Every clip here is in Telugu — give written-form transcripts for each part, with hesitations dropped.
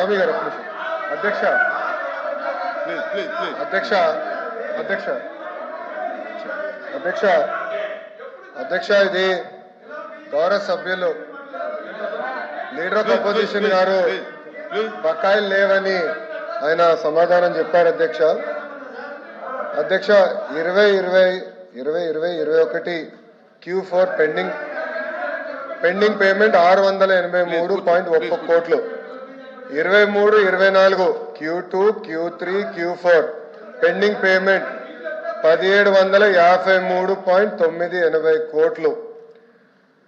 స్వామి గారు అధ్యక్ష అధ్యక్ష అధ్యక్ష అధ్యక్ష అధ్యక్ష ఇది గౌరవ సభ్యులు లీడర్ ఆఫ్ అపోజిషన్ గారు బకాయిలు లేవని ఆయన సమాధానం చెప్పారు అధ్యక్ష. అధ్యక్ష 2020-21 Q4 పెండింగ్ పేమెంట్ 683.1 కోట్లు. 23-24 Q2, Q3, Q4 pending payment 1753.980 కోట్లు.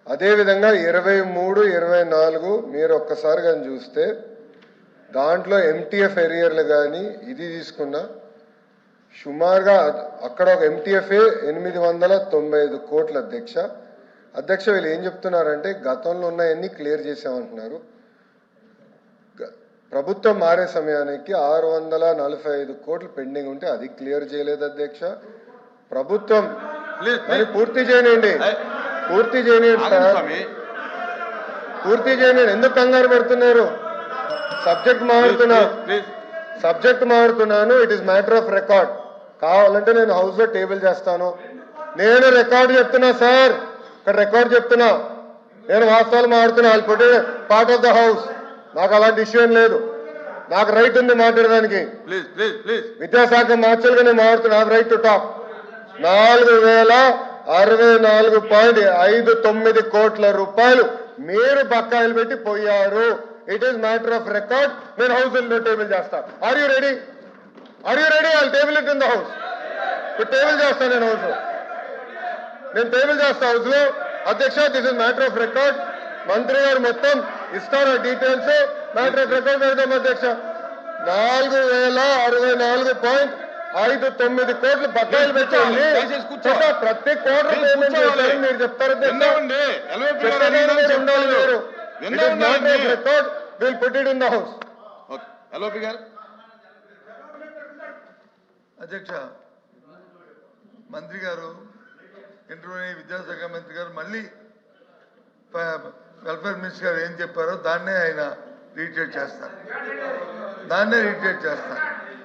అదేవిధంగా 23-24 మీరు ఒక్కసారి కానీ చూస్తే దాంట్లో MTF ఎరియర్లు కానీ ఇది తీసుకున్నా సుమారుగా అక్కడ ఒక MTFఏ 895 కోట్లు అధ్యక్ష. అధ్యక్ష వీళ్ళు ఏం చెప్తున్నారంటే గతంలో ఉన్నాయన్నీ క్లియర్ చేసామంటున్నారు. ప్రభుత్వం మారే సమయానికి 645 కోట్లు పెండింగ్ ఉంటే అది క్లియర్ చేయలేదు అధ్యక్ష. ప్రభుత్వం పూర్తి చేయనండి పూర్తి చేయనండి సార్ పూర్తి చేయనండి. ఎందుకు కంగారు పెడుతున్నారు? సబ్జెక్ట్ మారుతున్నాను. It is matter of record. కావాలంటే నేను హౌస్ లో టేబుల్ చేస్తాను. నేను రికార్డు చెప్తున్నా సార్, ఇక్కడ రికార్డు చెప్తున్నా. నేను వాస్తవాలు మారుతున్నా. వాళ్ళు పుట్టే పార్ట్ ఆఫ్ ద హౌస్. నాకు అలాంటి ఇష్యూ ఏం లేదు. నాకు రైట్ ఉంది మాట్లాడడానికి. విద్యాశాఖ మార్చలుగా నేను మారుతున్నా. Right to talk. 4064.59 కోట్ల రూపాయలు మీరు బకాయిలు పెట్టి పోయారు. It is matter of record. నేను హౌస్ లో టేబుల్ చేస్తా. Are you ready? వాళ్ళు table it in the house. Table చేస్తాను నేను హౌస్ లో. నేను టేబుల్ చేస్తా హౌస్ లో. అధ్యక్ష this is matter of record. మంత్రి గారు మొత్తం ఇస్తారు డీటెయిల్స్. మ్యాటర్ ఆఫ్ రికార్డ్ పెడతాం అధ్యక్ష. 4064.59 కోట్లు బకాయిలు పెట్టండి. ప్రతి కోట్లు పేమెంట్ చేస్తారని మీరు చెప్తారు record. Will put it in the house. అధ్యక్ష మంత్రి గారు ఇంటర్వ్యూ విద్యాశాఖ మంత్రి గారు మళ్ళీ వెల్ఫేర్ మినిస్టర్ గారు ఏం చెప్పారో దాన్నే ఆయన రీట్రేట్ చేస్తారు.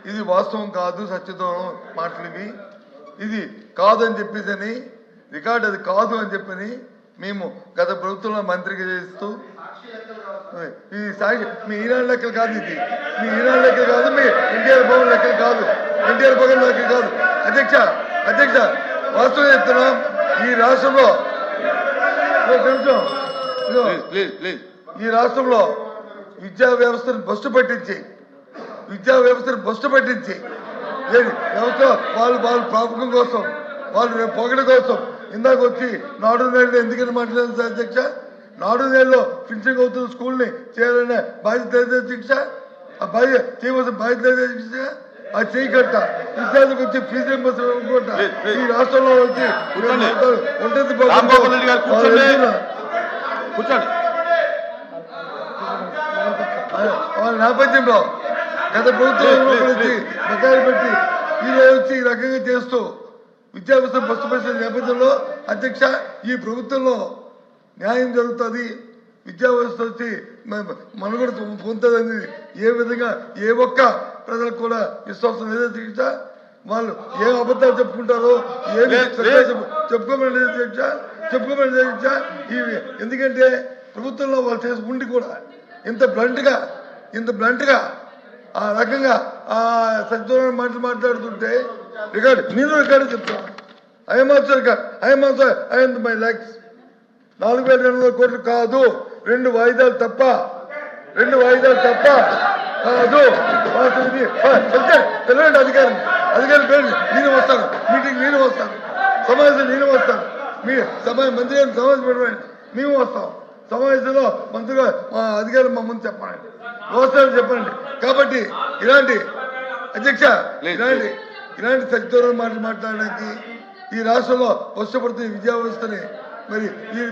ఇది వాస్తవం కాదు, సత్యదూరం మాటలు ఇవి. ఇది కాదని చెప్పేసి రికార్డు అది కాదు అని చెప్పని మేము గత ప్రభుత్వంలో మంత్రిగా చేస్తూ ఈ సాక్షి మీ ఈనాడు లెక్కలు కాదు. ఇది మీ ఈనాడు లెక్కలు కాదు, మీ ఎన్టీఆర్ భవన్ లెక్కలు కాదు, ఎన్టీఆర్ భవన్ లెక్కలు కాదు. అధ్యక్ష వాస్తవం చెప్తున్నాం. ఈ రాష్ట్రంలో విద్యా వ్యవస్థను బస్సు పట్టించి వ్యవస్థ వాళ్ళు ప్రాపకం కోసం, వాళ్ళు పొగడ కోసం ఇందాక వచ్చి నాడు నేడు ఎందుకని మాట్లాడారు సార్ అధ్యక్ష? నాడు నేడులో ఫినిషింగ్ అవుతున్న స్కూల్ని చేయాలనే బాధ్యత అధ్యక్ష. ఆ బాధ్యత చేయవలసిన బాధ్యత అధ్యక్ష. అది చేయకట్ట విద్యార్థులకు వచ్చి ఫీజు రింబర్స్మెంట్ ఈ రాష్ట్రంలో వచ్చి ఉంటుంది. వాళ్ళ నేపథ్యంలో గత ప్రభుత్వంలో వచ్చి బకాయిలు పెట్టి ఈరోజు వచ్చి ఈ రకంగా చేస్తూ విద్యా వ్యవస్థ బస్సు పరిస్థితి నేపథ్యంలో అధ్యక్ష ఈ ప్రభుత్వంలో న్యాయం జరుగుతుంది, విద్యా వ్యవస్థ వచ్చి మనుగడ పొందుతుందని ఏ విధంగా ఏ ఒక్క ప్రజలకు కూడా విశ్వాసం లేదు అధ్యక్ష. వాళ్ళు ఏ అబద్ధాలు చెప్పుకుంటారో ఏమి చెప్పుకోమని అధ్యక్ష. ఎందుకంటే ప్రభుత్వంలో వాళ్ళు చేసి ఉండి కూడా ఇంత బ్లంట్గా ఆ రకంగా ఆ సత్యదూరం మాట్లాడుతుంటే రికార్డు చెప్తాను. మై ల్యాక్స్ 4200 కోట్లు కాదు. 2 వాయిదాలు తప్ప కాదు. తెలియండి అధికారి పేరు నేను వస్తాను, మీటింగ్ నేను వస్తాను, సమావేశం నేను వస్తాను. మీ మంత్రి గారిని సమావేశం పెట్టండి, మేము వస్తాం. సమావేశంలో మంత్రిగా మా అధికారులు మా ముందు చెప్పండి, వ్యవస్థలు చెప్పండి. కాబట్టి ఇలాంటి సత్యదూరం మాట్లాడడానికి ఈ రాష్ట్రంలో కష్టపడుతున్న విద్యా వ్యవస్థని మరి మీరు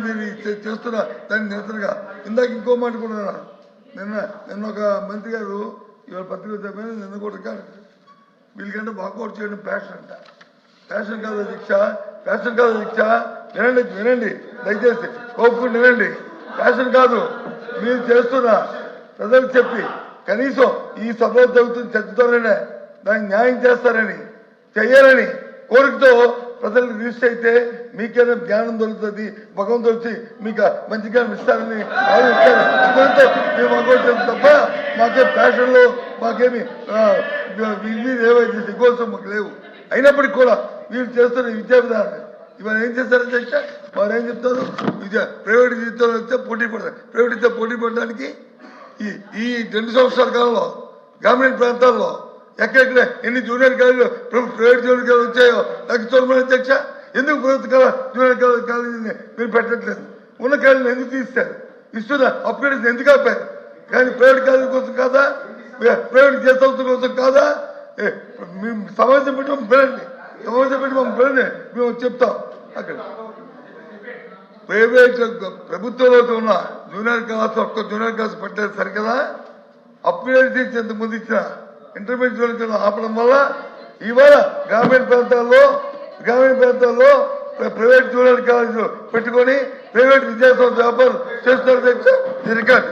చేస్తున్న దాన్ని నిరసనగా ఇందాక ఇంకో మాట కూడా నిన్న ఒక మంత్రి గారు ఇవాళ పత్రిక చెప్పాను. నిన్న కూడా కాదు వీళ్ళకంటే వాకౌట్ చేయడం ప్యాషన్ కాదు అధ్యక్ష. వినండి దయచేసి కోపుకుని వినండి. ప్యాషన్ కాదు, మీరు చేస్తున్న ప్రజలకు చెప్పి కనీసం ఈ సభలో జరుగుతున్న చర్చతోనే దానికి న్యాయం చేస్తారని చెయ్యాలని కోరికతో ప్రజలు రిజిస్టర్ అయితే మీకేదో జ్ఞానం దొరుకుతుంది, భగవంతుడు వచ్చి మీకు మంచిగా ఇస్తారని కోరికతో మేము అనుకుంటాం తప్ప మాకేం ప్యాషన్లో మాకేమి ఏవైతే కోసం మాకు లేవు. అయినప్పటికీ కూడా వీళ్ళు చేస్తున్న విద్యా విధానం ఇవాళ ఏం చేస్తారని చెప్తే వారు ఏం చెప్తారు, ప్రైవేట్ జీవితంలో వస్తే పోటీ పడతారు. ప్రైవేట్ ఇస్తే పోటీ పడడానికి ఈ 2 సంవత్సరాల కాలంలో గ్రామీణ ప్రాంతాల్లో ఎక్కడెక్కడ ఎన్ని జూనియర్ కాలేజీలు ప్రైవేట్ జూనియర్ కాలేజీలు వచ్చాయో నాకు చూడమని అధ్యక్ష. ఎందుకు ప్రభుత్వ జూనియర్ కాలేజీని మీరు పెట్టట్లేదు? ఉన్న కాలేజీని ఎందుకు తీస్తారు? ఇస్తున్న అప్గ్రేడేషన్ ఎందుకు ఆపారు? కానీ ప్రైవేట్ కాలేజీ కోసం కాదా, ప్రైవేట్ విద్యా సంస్థల కోసం కాదా? సమాజం పెట్టి మమ్మల్ని పిలండి, సమాజం పెట్టి మమ్మల్ని పిలండి, మేము చెప్తాం. అక్కడ ప్రైవేట్ ప్రభుత్వంలో ఉన్న జూనియర్ క్లాస్ ఒక్క జూనియర్ క్లాస్ పెట్టలేదు సరికదా, అప్గ్రేడ్ చేసి ఎంత ముందు ఇచ్చిన ఇంటర్మీడియట్ జూనియర్ ఆపడం వల్ల ఇవాళ గ్రామీణ ప్రాంతాల్లో ప్రైవేట్ జూనియర్ కాలేజీలు పెట్టుకొని ప్రైవేట్ విద్యాసంస్థ వ్యాపారం చేస్తున్నారు రికార్డు.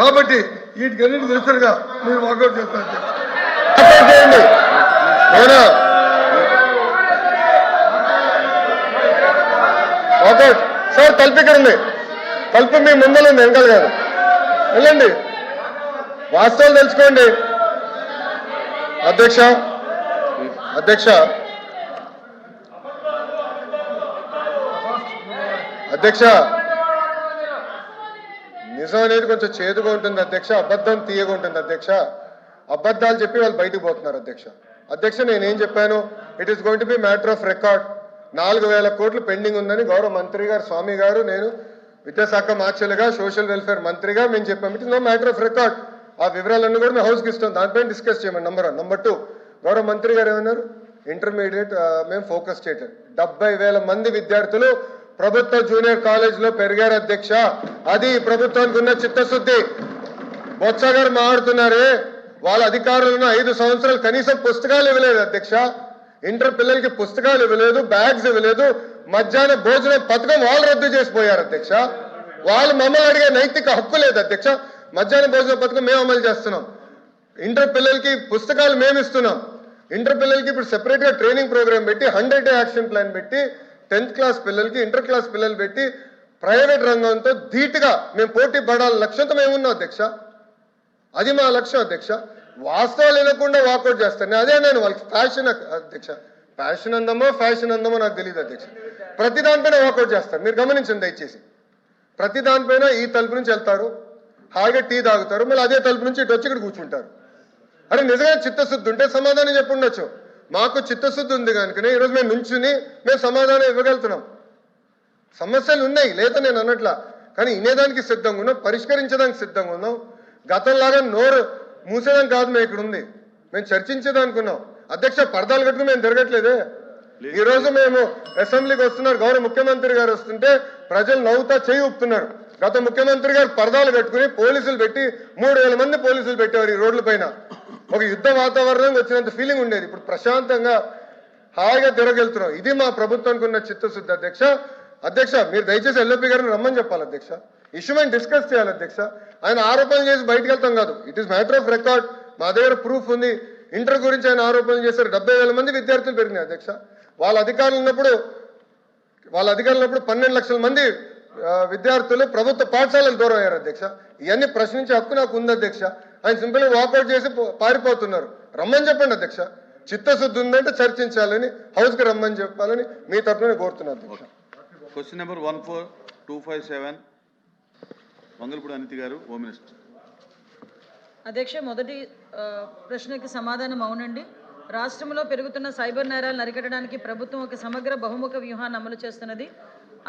కాబట్టి వీటికన్నిటి దృష్టిగా మీరు వాకౌట్ చేస్తారు. సార్ తలుపు ఇక్కడ ఉంది, తలుపు మీ ముందర ఉంది, వెనకాల కాదు. వెళ్ళండి, వాస్తవాలు తెలుసుకోండి. అధ్యక్ష నిజం అనేది కొంచెం చేదుగా ఉంటుంది అధ్యక్ష, అబద్ధం తీయగా ఉంటుంది అధ్యక్ష. అబద్ధాలు చెప్పి వాళ్ళు బయటకు పోతున్నారు అధ్యక్ష. నేనేం చెప్పాను, it is going to be matter of record. 4,000 కోట్లు పెండింగ్ ఉందని గౌరవ మంత్రి గారు స్వామి గారు, నేను విద్యాశాఖ మార్చలుగా సోషల్ వెల్ఫేర్ మంత్రిగా మేము చెప్పాము. It is no matter of record. ఆ వివరాలన్నీ కూడా మేము హౌస్కి ఇస్తాం, దానిపైన డిస్కస్ చేయమని. నంబర్ 1. నంబర్ 2, గౌరవ మంత్రి గారు ఏమన్నారు, ఇంటర్మీడియట్ మేము ఫోకస్ చేయటం. 70,000 మంది విద్యార్థులు ప్రభుత్వ జూనియర్ కాలేజీలో పెరిగారు అధ్యక్ష. అది ప్రభుత్వానికి ఉన్న చిత్తశుద్ధి. బొత్స గారు మాట్లాడుతున్నారే, వాళ్ళ అధికారులు ఉన్న 5 సంవత్సరాలు కనీసం పుస్తకాలు ఇవ్వలేదు అధ్యక్ష. ఇంటర్ పిల్లలకి పుస్తకాలు ఇవ్వలేదు, బ్యాగ్స్ ఇవ్వలేదు, మధ్యాహ్న భోజన పథకం వాళ్ళు రద్దు చేసిపోయారు అధ్యక్ష. వాళ్ళు మమ్మల్ని అడిగే నైతిక హక్కు లేదు అధ్యక్ష. మధ్యాహ్న భోజన పథకం మేము అమలు చేస్తున్నాం, ఇంటర్ పిల్లలకి పుస్తకాలు మేము ఇస్తున్నాం. ఇంటర్ పిల్లలకి ఇప్పుడు సెపరేట్ గా ట్రైనింగ్ ప్రోగ్రామ్ పెట్టి 100 డే యాక్షన్ ప్లాన్ పెట్టి 10th క్లాస్ పిల్లలకి, ఇంటర్ క్లాస్ పిల్లలు పెట్టి ప్రైవేట్ రంగంతో ధీటుగా మేము పోటీ పడాలి లక్ష్యంతో మేము ఉన్నాం అధ్యక్ష. అది మా లక్ష్యం అధ్యక్ష. వాస్తవాలు వినకుండా వాకౌట్ చేస్తాను. అదే నేను వాళ్ళకి ఫ్యాషన్ అధ్యక్ష, ఫ్యాషన్ అందమో ఫ్యాషన్ అందమో నాకు తెలియదు అధ్యక్ష. ప్రతి దానిపైన వాకౌట్ చేస్తారు. మీరు గమనించండి దయచేసి. ప్రతి దానిపైన ఈ తలుపు నుంచి వెళ్తారు, హాయిగా టీ తాగుతారు, మళ్ళీ అదే తలుపు నుంచి ఇటు వచ్చి ఇక్కడ కూర్చుంటారు. అరే నిజంగా చిత్తశుద్ధి ఉంటే సమాధానం చెప్పుండొచ్చు. మాకు చిత్తశుద్ధి ఉంది కనుకనే ఈరోజు మేము నుంచుని మేము సమాధానం ఇవ్వగలుగుతున్నాం. సమస్యలు ఉన్నాయి లేదా నేను అన్నట్లా, కానీ వినేదానికి సిద్ధంగా ఉన్నాం, పరిష్కరించడానికి సిద్ధంగా ఉన్నాం. గతంలాగా నోరు మూసేదానికి కాదు మేము ఇక్కడ ఉంది, మేము చర్చించేదానికి ఉన్నాం అధ్యక్ష. పరదాలు కట్టుకుని మేము తిరగట్లేదే. ఈ రోజు మేము అసెంబ్లీకి వస్తున్నారు, గౌరవ ముఖ్యమంత్రి గారు వస్తుంటే ప్రజలు నవ్వుతా చేయి ఊపుతున్నారు. గత ముఖ్యమంత్రి గారు పరదాలు కట్టుకుని పోలీసులు పెట్టి 3,000 మంది పోలీసులు పెట్టేవారు ఈ రోడ్ల పైన. ఒక యుద్ధ వాతావరణం వచ్చినంత ఫీలింగ్ ఉండేది. ఇప్పుడు ప్రశాంతంగా హాయిగా తిరగెళ్తున్నాం. ఇది మా ప్రభుత్వానికి ఉన్న చిత్తశుద్ధి అధ్యక్ష. మీరు దయచేసి ఎల్ఓపి గారిని రమ్మని చెప్పాలి అధ్యక్ష. ఇష్యూ మేము డిస్కస్ చేయాలి అధ్యక్ష. ఆయన ఆరోపణలు చేసి బయటకు వెళ్తాం కాదు, it is matter of record. మా దగ్గర ప్రూఫ్ ఉంది. ఇంటర్ గురించి ఆయన ఆరోపణలు చేశారు. 70,000 మంది విద్యార్థులు పెరిగినాయి అధ్యక్ష. వాళ్ళ అధికారులు ఉన్నప్పుడు 12 లక్షల మంది విద్యార్థులు ప్రభుత్వ పాఠశాలకు దూరం అయ్యారు అధ్యక్ష. ఇవన్నీ ప్రశ్నించే హక్కు నాకు ఉంది అధ్యక్ష. ఆయన సింపుల్గా వాకౌట్ చేసి పారిపోతున్నారు. రమ్మని చెప్పండి అధ్యక్ష. చిత్తశుద్ధి ఉందంటే చర్చించాలని, హౌస్కి రమ్మని చెప్పాలని మీ తరఫున కోరుతున్నాను అధ్యక్ష. క్వశ్చన్ నెంబర్ 14257 మంగళపూడి అనితి గారు, హోమ్ మినిస్టర్. అధ్యక్ష, మొదటి ప్రశ్నకి సమాధానం అవునండి. రాష్ట్రంలో పెరుగుతున్న సైబర్ నేరాలను అరికట్టడానికి ప్రభుత్వం ఒక సమగ్ర బహుముఖ వ్యూహాన్ని అమలు చేస్తున్నది.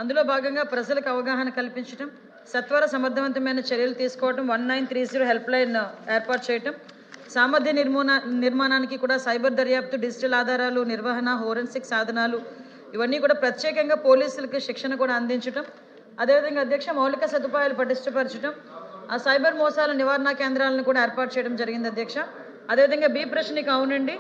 అందులో భాగంగా ప్రజలకు అవగాహన కల్పించడం, సత్వర సమర్థవంతమైన చర్యలు తీసుకోవడం, 1930 హెల్ప్ లైన్ ఏర్పాటు చేయటం, సామర్థ్య నిర్మాణానికి కూడా సైబర్ దర్యాప్తు, డిజిటల్ ఆధారాలు నిర్వహణ, ఫోరెన్సిక్ సాధనాలు ఇవన్నీ కూడా ప్రత్యేకంగా పోలీసులకు శిక్షణ కూడా అందించడం. అదేవిధంగా అధ్యక్ష, మౌలిక సదుపాయాలు పటిష్టపరచడం, ఆ సైబర్ మోసాల నివారణ కేంద్రాలను కూడా ఏర్పాటు చేయడం జరిగింది అధ్యక్ష. అదేవిధంగా బి ప్రశ్నకి అవునండి,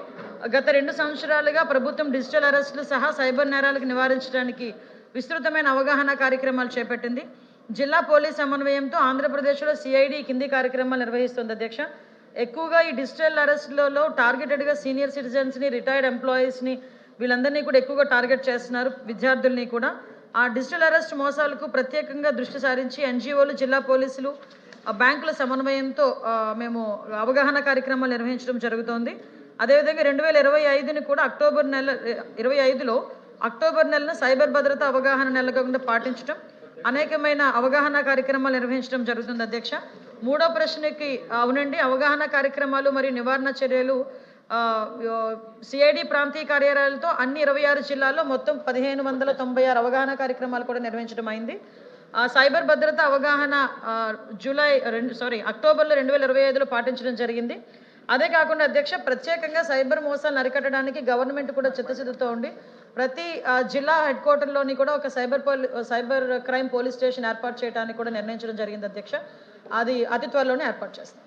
గత 2 సంవత్సరాలుగా ప్రభుత్వం డిజిటల్ అరెస్టులు సహా సైబర్ నేరాలకు నివారించడానికి విస్తృతమైన అవగాహన కార్యక్రమాలు చేపట్టింది. జిల్లా పోలీస్ సమన్వయంతో ఆంధ్రప్రదేశ్లో సిఐడి కింది కార్యక్రమాలు నిర్వహిస్తుంది అధ్యక్ష. ఎక్కువగా ఈ డిజిటల్ అరెస్ట్లలో టార్గెటెడ్గా సీనియర్ సిటిజన్స్ని, రిటైర్డ్ ఎంప్లాయీస్ని, వీళ్ళందరినీ కూడా ఎక్కువగా టార్గెట్ చేస్తున్నారు, విద్యార్థుల్ని కూడా. ఆ డిజిటల్ అరెస్ట్ మోసాలకు ప్రత్యేకంగా దృష్టి సారించి ఎన్జిఓలు, జిల్లా పోలీసులు, బ్యాంకుల సమన్వయంతో మేము అవగాహన కార్యక్రమాలు నిర్వహించడం జరుగుతోంది. అదేవిధంగా 2025ని కూడా అక్టోబర్ 25లో అక్టోబర్ నెలను సైబర్ భద్రత అవగాహన నెలగా పాటించడం, అనేకమైన అవగాహన కార్యక్రమాలు నిర్వహించడం జరుగుతుంది అధ్యక్ష. మూడో ప్రశ్నకి అవునండి, అవగాహన కార్యక్రమాలు మరియు నివారణ చర్యలు సిఐడి ప్రాంతీయ కార్యాలయాలతో అన్ని 26 జిల్లాల్లో మొత్తం 1596 అవగాహన కార్యక్రమాలు కూడా నిర్వహించడం అయింది. సైబర్ భద్రత అవగాహన అక్టోబర్లో 2025లో పాటించడం జరిగింది. అదే కాకుండా అధ్యక్ష, ప్రత్యేకంగా సైబర్ మోసాలను అరికట్టడానికి గవర్నమెంట్ కూడా చిత్తశుద్ధితో ఉండి ప్రతి జిల్లా హెడ్ క్వార్టర్లోని కూడా ఒక సైబర్ క్రైమ్ పోలీస్ స్టేషన్ ఏర్పాటు చేయడానికి కూడా నిర్ణయించడం జరిగింది అధ్యక్ష. అది అతి త్వరలోనే ఏర్పాటు చేస్తాం.